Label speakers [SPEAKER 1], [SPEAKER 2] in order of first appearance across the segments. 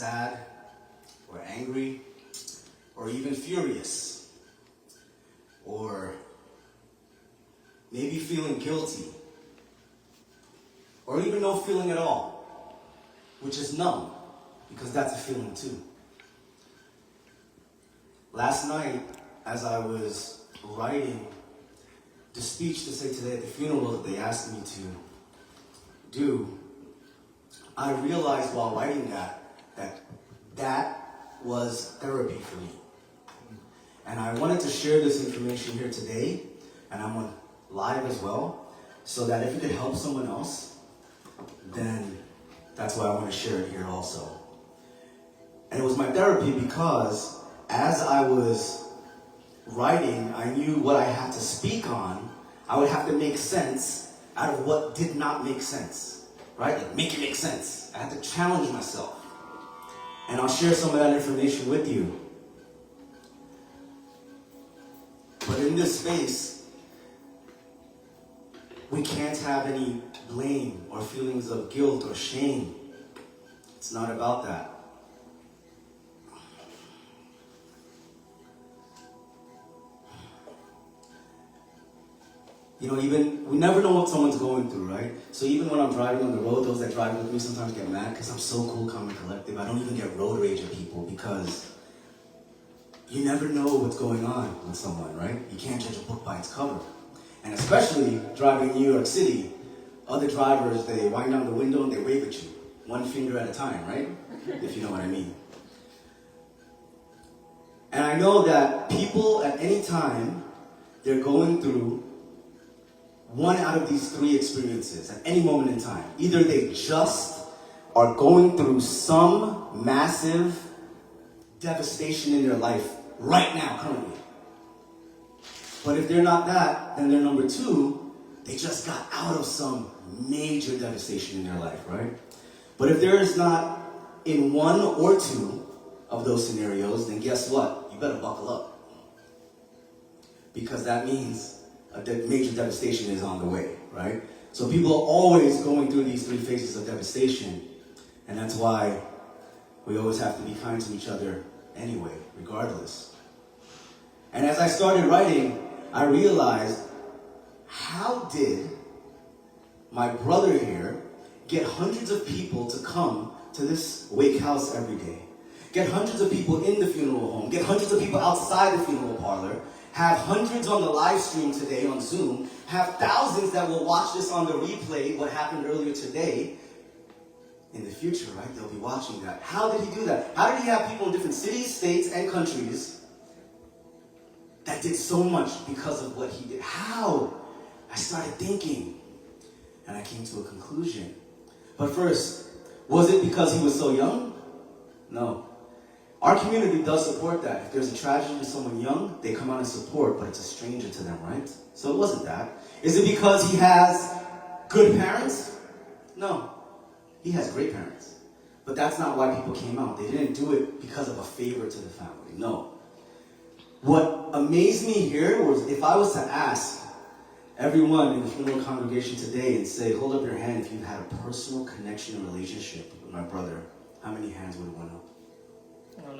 [SPEAKER 1] sad, or angry, or even furious, or maybe feeling guilty, or even no feeling at all, which is numb, because that's a feeling too. Last night, as I was writing the speech to say today at the funeral that they asked me to do, I realized while writing that was therapy for me. And I wanted to share this information here today, and I'm on live as well, so that if it could help someone else, then that's why I want to share it here also. And it was my therapy because as I was writing, I knew what I had to speak on. I would have to make sense out of what did not make sense, right? Like, make it make sense. I had to challenge myself. And I'll share some of that information with you. But in this space, we can't have any blame or feelings of guilt or shame. It's not about that. You know, we never know what someone's going through, right? So even when I'm driving on the road, those that drive with me sometimes get mad because I'm so cool, calm, and collective. I don't even get road rage at people because you never know what's going on with someone, right? You can't judge a book by its cover. And especially driving in New York City, other drivers, they wind down the window and they wave at you, one finger at a time, right? If you know what I mean. And I know that people at any time, they're going through one out of these three experiences at any moment in time. Either they just are going through some massive devastation in their life right now, currently. But if they're not that, then they're number two, they just got out of some major devastation in their life, right? But if there is not in one or two of those scenarios, then guess what? You better buckle up. Because that means a major devastation is on the way, right? So people are always going through these three phases of devastation, and that's why we always have to be kind to each other anyway, regardless. And as I started writing, I realized, how did my brother here get hundreds of people to come to this wake house every day? Get hundreds of people in the funeral home, get hundreds of people outside the funeral parlor, have hundreds on the live stream today on Zoom, have thousands that will watch this on the replay, what happened earlier today. In the future, right, they'll be watching that. How did he do that? How did he have people in different cities, states, and countries that did so much because of what he did? How? I started thinking, and I came to a conclusion. But first, was it because he was so young? No. Our community does support that. If there's a tragedy to someone young, they come out and support, but it's a stranger to them, right? So it wasn't that. Is it because he has good parents? No. He has great parents. But that's not why people came out. They didn't do it because of a favor to the family. No. What amazed me here was if I was to ask everyone in the funeral congregation today and say, hold up your hand if you had a personal connection and relationship with my brother, how many hands would have went up?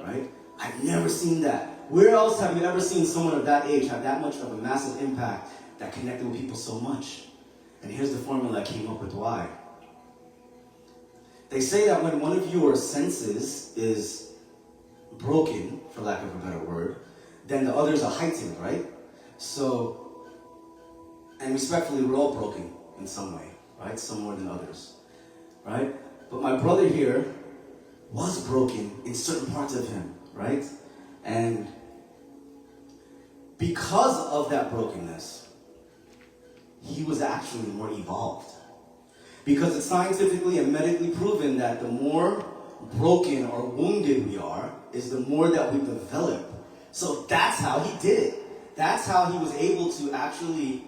[SPEAKER 1] Right? I've never seen that. Where else have you ever seen someone of that age have that much of a massive impact that connected with people so much? And here's the formula I came up with why. They say that when one of your senses is broken, for lack of a better word, then the others are heightened, right? So, and respectfully, we're all broken in some way, right? Some more than others, right? But my brother here was broken in certain parts of him, right? And because of that brokenness, he was actually more evolved. Because it's scientifically and medically proven that the more broken or wounded we are, is the more that we develop. So that's how he did it. That's how he was able to actually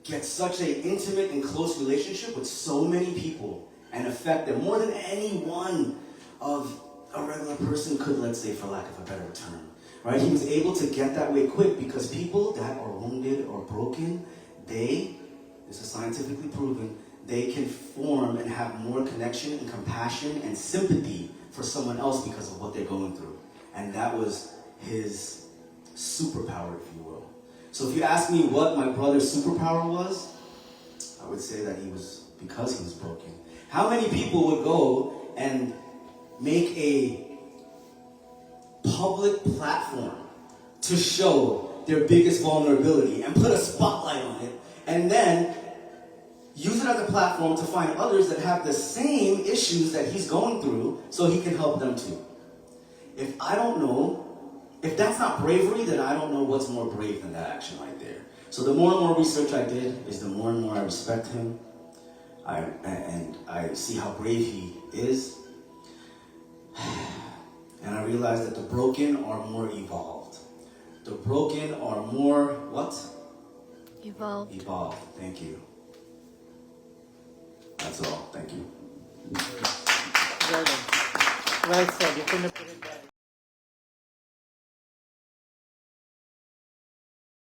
[SPEAKER 1] get such an intimate and close relationship with so many people and affect them more than any one of a regular person could, let's say, for lack of a better term. Right? He was able to get that way quick because people that are wounded or broken, this is scientifically proven, they can form and have more connection and compassion and sympathy for someone else because of what they're going through. And that was his superpower, if you will. So if you ask me what my brother's superpower was, I would say that because he was broken. How many people would go and make a public platform to show their biggest vulnerability and put a spotlight on it, and then use it as a platform to find others that have the same issues that he's going through so he can help them too? If that's not bravery, then I don't know what's more brave than that action right there. So the more and more research I did, is the more and more I respect him. And I see how brave he is. And I realize that the broken are more evolved. The broken are more, what?
[SPEAKER 2] Evolved.
[SPEAKER 1] Evolved. Thank you. That's all. Thank you.
[SPEAKER 3] Well done. Well said. You couldn't have put it better.